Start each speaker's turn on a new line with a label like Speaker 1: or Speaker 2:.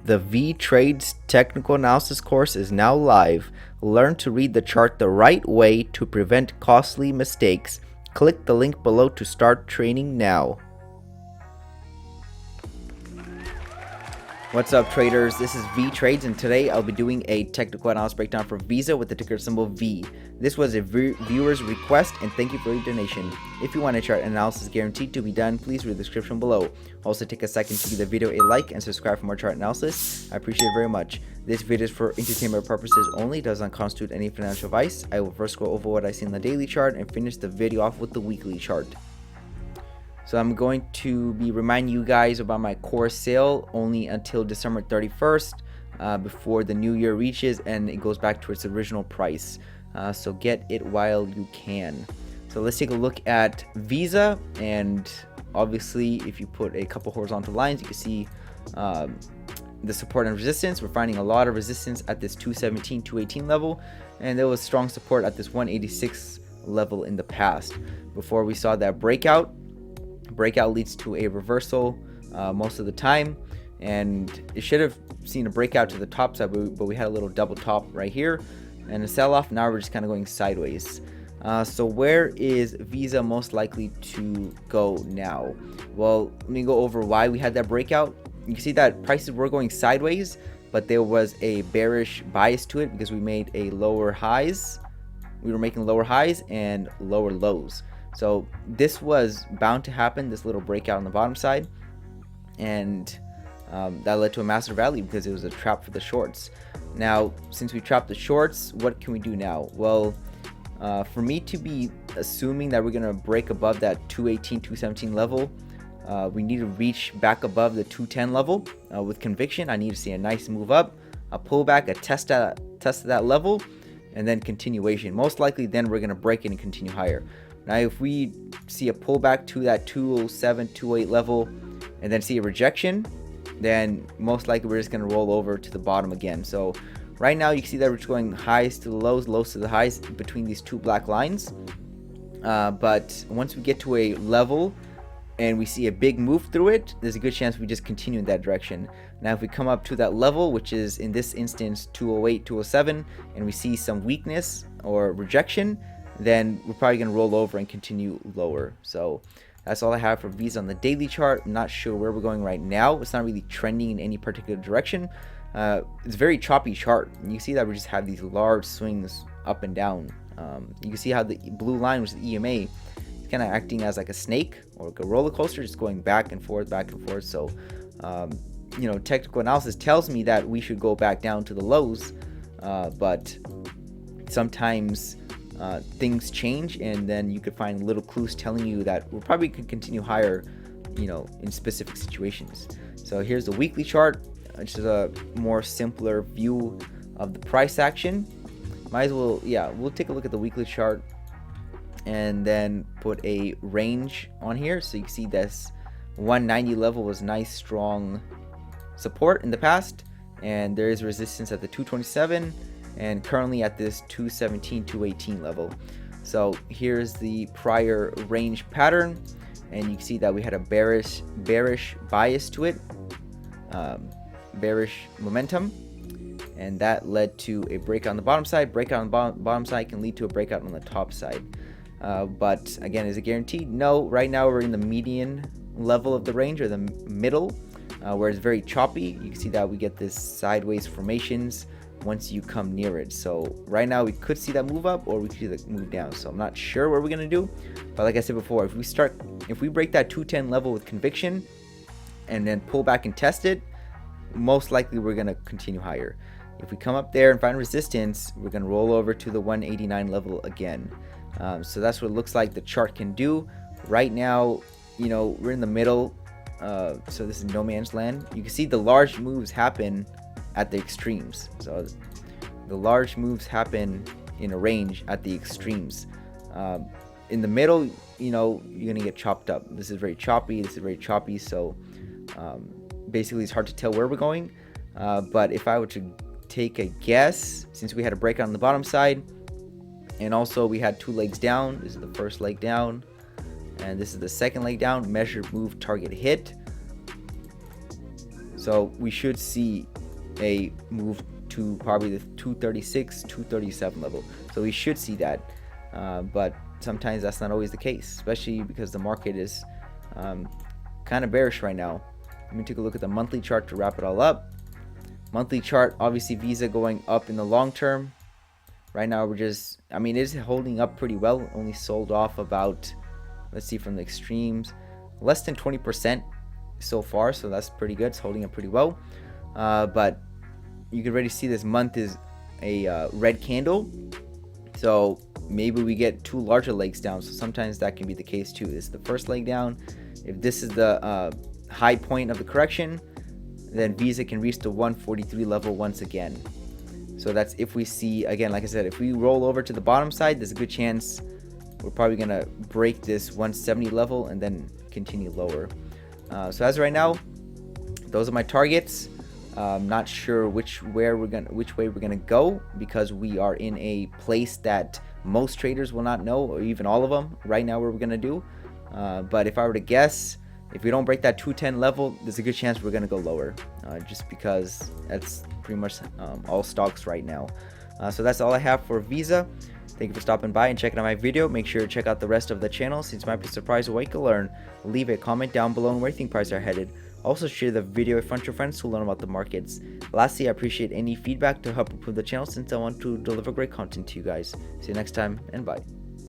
Speaker 1: The Vee Trades technical analysis course is now live. Learn to read the chart the right way to prevent costly mistakes. Click the link below to start training now. What's up, traders? This is Vee Trades, and today I'll be doing a technical analysis breakdown for Visa with the ticker symbol V. This was a viewer's request, and thank you for your donation. If you want a chart analysis guaranteed to be done, please read the description below. Also, take a second to give the video a like and subscribe for more chart analysis. I appreciate it very much. This video is for entertainment purposes only, does not constitute any financial advice. I will first go over what I see in the daily chart and finish the video off with the weekly chart. So I'm going to be reminding you guys about my course sale only until December 31st before the new year reaches and it goes back to its original price. So get it while you can. So let's take a look at Visa, and obviously if you put a couple horizontal lines, you can see the support and resistance. We're finding a lot of resistance at this 217, 218 level, and there was strong support at this 186 level in the past. Before we saw that breakout leads to a reversal most of the time, and it should have seen a breakout to the top side, but we had a little double top right here and a sell-off. Now we're just kind of going sideways. So where is Visa most likely to go now? Well, let me go over why we had that breakout. You can see that prices were going sideways, but there was a bearish bias to it because we made a lower highs. We were making lower highs and lower lows. So this was bound to happen, this little breakout on the bottom side, and that led to a massive rally because it was a trap for the shorts. Now, since we trapped the shorts, what can we do now? Well, for me to be assuming that we're going to break above that 218, 217 level, we need to reach back above the 210 level with conviction. I need to see a nice move up, a pullback, a test of that level, and then continuation. Most likely then we're going to break it and continue higher. Now, if we see a pullback to that 207, 208 level and then see a rejection, then most likely we're just going to roll over to the bottom again. So right now you can see that we're just going highs to the lows, lows to the highs between these two black lines. But once we get to a level and we see a big move through it, there's a good chance we just continue in that direction. Now, if we come up to that level, which is in this instance 208, 207, and we see some weakness or rejection, then we're probably going to roll over and continue lower. So that's all I have for Visa on the daily chart. I'm not sure where we're going right now. It's not really trending in any particular direction. It's a very choppy chart. And you see that we just have these large swings up and down. You can see how the blue line, which is the EMA, is kind of acting as like a snake or like a roller coaster, just going back and forth, back and forth. So, technical analysis tells me that we should go back down to the lows, but sometimes things change, and then you could find little clues telling you that we're probably could continue higher, in specific situations. So here's the weekly chart, which is a more simpler view of the price action. Might as well, we'll take a look at the weekly chart and then put a range on here. So you can see this 190 level was nice, strong support in the past, and there is resistance at the 227 and currently at this 217, 218 level. So here's the prior range pattern, and you can see that we had a bearish bias to it, bearish momentum, and that led to a breakout on the bottom side. Breakout on the bottom side can lead to a breakout on the top side. But again, is it guaranteed? No. Right now we're in the median level of the range, or the middle, where it's very choppy. You can see that we get this sideways formations once you come near it. So right now we could see that move up, or we could see that move down. So I'm not sure what we're gonna do, but like I said before, if we break that 210 level with conviction and then pull back and test it, most likely we're gonna continue higher. If we come up there and find resistance, we're gonna roll over to the 189 level again. So that's what it looks like the chart can do right now. We're in the middle, so this is no man's land. You can see the large moves happen at the extremes. So the large moves happen in a range at the extremes. In the middle, you're gonna get chopped up. This is very choppy. This is very choppy. So basically, it's hard to tell where we're going. But if I were to take a guess, since we had a breakout on the bottom side, and also we had two legs down. This is the first leg down, and this is the second leg down. Measured move, target hit. So we should see a move to probably the 236, 237 level. So we should see that, but sometimes that's not always the case, especially because the market is kind of bearish right now. Let me take a look at the monthly chart to wrap it all up. Monthly chart, obviously Visa going up in the long term. Right now we're just, I mean, it is holding up pretty well. Only sold off about, let's see, from the extremes, less than 20% so far, so that's pretty good. It's holding up pretty well, but you can already see this month is a red candle, so maybe we get two larger legs down. So sometimes that can be the case too. This is the first leg down. If this is the high point of the correction, then Visa can reach the 143 level once again. So that's if we see, again, like I said, if we roll over to the bottom side, there's a good chance we're probably gonna break this 170 level and then continue lower. So as of right now, those are my targets. Not sure which way we're gonna go, because we are in a place that most traders will not know, or even all of them right now, what we're gonna do. But if I were to guess, if we don't break that 210 level, there's a good chance we're gonna go lower, just because that's pretty much all stocks right now. So that's all I have for Visa. Thank you for stopping by and checking out my video. Make sure to check out the rest of the channel, since you might be surprised what you can learn. Leave a comment down below on where you think prices are headed. Also share the video with your friends to learn about the markets. Lastly, I appreciate any feedback to help improve the channel, since I want to deliver great content to you guys. See you next time, and bye.